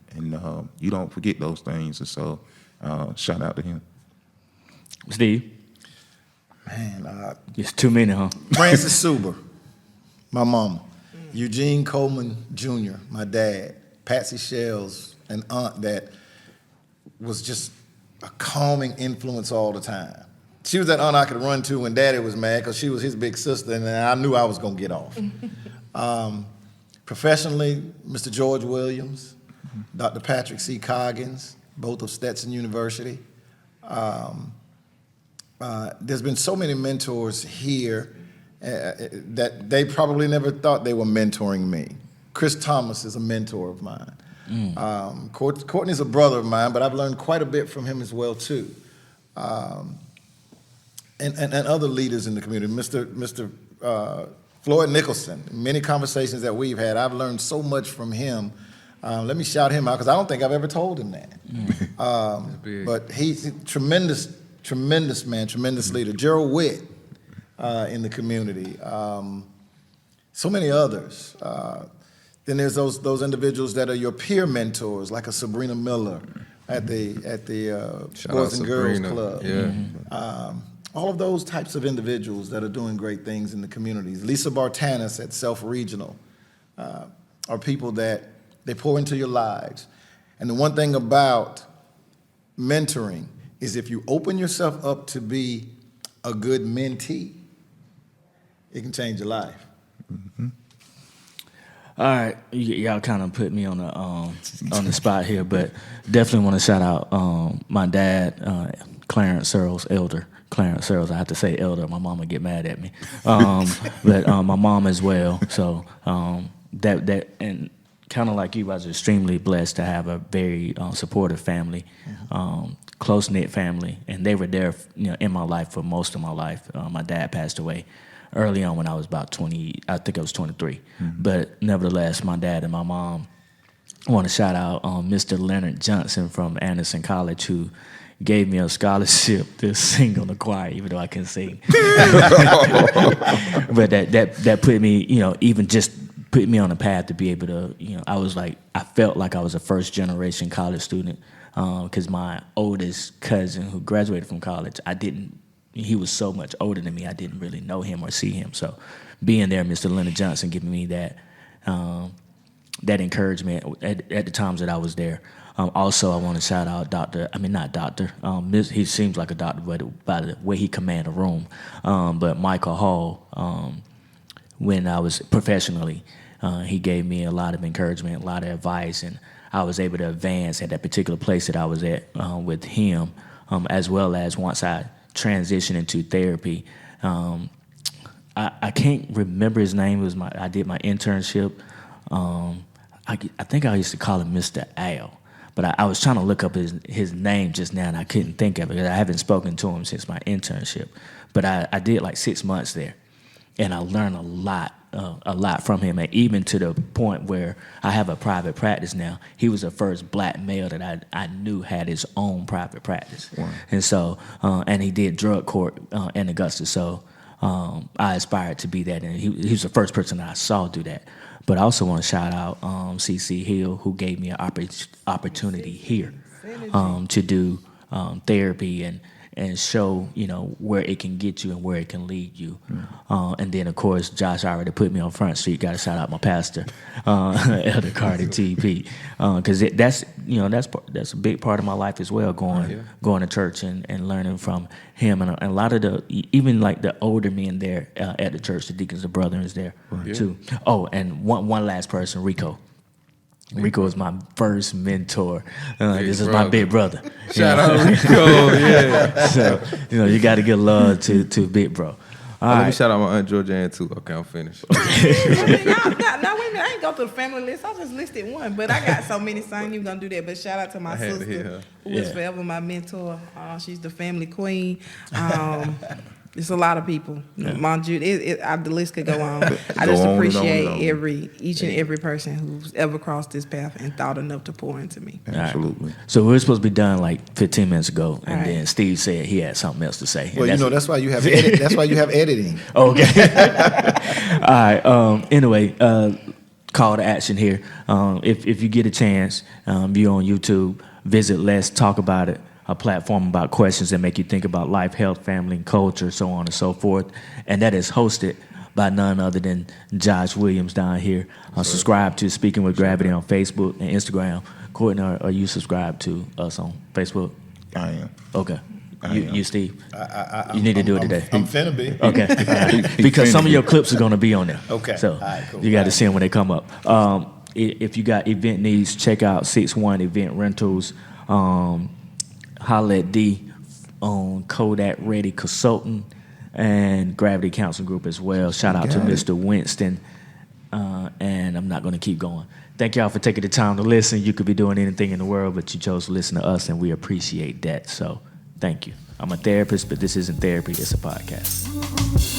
you don't forget those things. And so, shout out to him. Steve? Man, It's too many, huh? Francis Suber, my mama. Eugene Coleman Jr., my dad. Patsy Shells, an aunt that was just a calming influence all the time. She was that aunt I could run to when Daddy was mad because she was his big sister, and I knew I was going to get off. Professionally, Mr. George Williams, Dr. Patrick C. Coggins, both of Stetson University. There's been so many mentors here that they probably never thought they were mentoring me. Chris Thomas is a mentor of mine. Courtney's a brother of mine, but I've learned quite a bit from him as well, too. And other leaders in the community, Mr. Floyd Nicholson. Many conversations that we've had, I've learned so much from him. Let me shout him out because I don't think I've ever told him that. But he's a tremendous man, tremendous leader. Gerald Witt in the community. So many others. Then there's those individuals that are your peer mentors, like a Sabrina Miller at the Boys and Girls Club. Yeah. All of those types of individuals that are doing great things in the communities. Lisa Bartanis at Self Regional are people that they pour into your lives. And the one thing about mentoring is if you open yourself up to be a good mentee, it can change your life. Mm-hmm. All right, y'all kind of put me on the spot here, but definitely want to shout out my dad, Clarence Searles, Elder. Clarence Searles, I have to say elder. My mom would get mad at me, but my mom as well. So that and kind of like you, I was extremely blessed to have a very supportive family, close knit family, and they were there, in my life for most of my life. My dad passed away early on when I was about 20. I think I was 23, but nevertheless, my dad and my mom. I want to shout out Mr. Leonard Johnson from Anderson College, who gave me a scholarship to sing on the choir, even though I couldn't sing. But that put me, even just put me on a path to be able to, I felt like I was a first generation college student. because my oldest cousin who graduated from college, he was so much older than me, I didn't really know him or see him. So being there, Mr. Leonard Johnson giving me that encouragement at the times that I was there. Also, I want to shout out he seems like a doctor, but by the way he command a room. But Michael Hall, when I was professionally, he gave me a lot of encouragement, a lot of advice, and I was able to advance at that particular place that I was at with him, as well as once I transitioned into therapy. I can't remember his name. I did my internship. I think I used to call him Mr. Al. But I was trying to look up his name just now, and I couldn't think of it because I haven't spoken to him since my internship. But I did like 6 months there, and I learned a lot from him, and even to the point where I have a private practice now. He was the first black male that I knew had his own private practice. Wow. And so, and he did drug court in Augusta. So I aspired to be that, and he was the first person that I saw do that. But I also want to shout out CC Hill, who gave me an opportunity here to do therapy and show, where it can get you and where it can lead you. And then, of course, Josh already put me on Front Street. Got to shout out my pastor, Elder Carter TP, because that's a big part of my life as well. Going to church and learning from him, and a lot of even like the older men there at the church, the deacons, the brothers there too. Oh, and one last person, Rico. Rico was my first mentor. This is my big brother. Shout out Rico, yeah. So, you got to give love to Big Bro. Let me shout out my Aunt Georgianne too. Okay, I'm finished. Wait a minute, I ain't go through the family list. I just listed one, but I got so many, so I ain't even gonna do that. But shout out to my sister, who is forever my mentor. She's the family queen. It's a lot of people. Mind you, the list could go on. I just appreciate each and every person who's ever crossed this path and thought enough to pour into me. Absolutely. Right. So we were supposed to be done like 15 minutes ago, and then Steve said he had something else to say. Well, that's why you have that's why you have editing. Okay. All right. Anyway, call to action here. If you get a chance, you're on YouTube, visit Let's Talk About It, a platform about questions that make you think about life, health, family, and culture, so on and so forth. And that is hosted by none other than Josh Williams down here. Subscribe to Speaking with Gravity on Facebook and Instagram. Courtney, are you subscribed to us on Facebook? I am. Okay. You Steve? You need to do it today. I'm finna be. Okay. Right. Because some of your clips are going to be on there. Okay. So all right, cool. You got to see them when they come up. If you got event needs, check out 6-1 Event Rentals. Holla at D on Kodak Ready Consultant and Gravity Counseling Group as well. Shout out to Mr. Winston. And I'm not going to keep going. Thank y'all for taking the time to listen. You could be doing anything in the world, but you chose to listen to us, and we appreciate that. So thank you. I'm a therapist, but this isn't therapy. It's a podcast.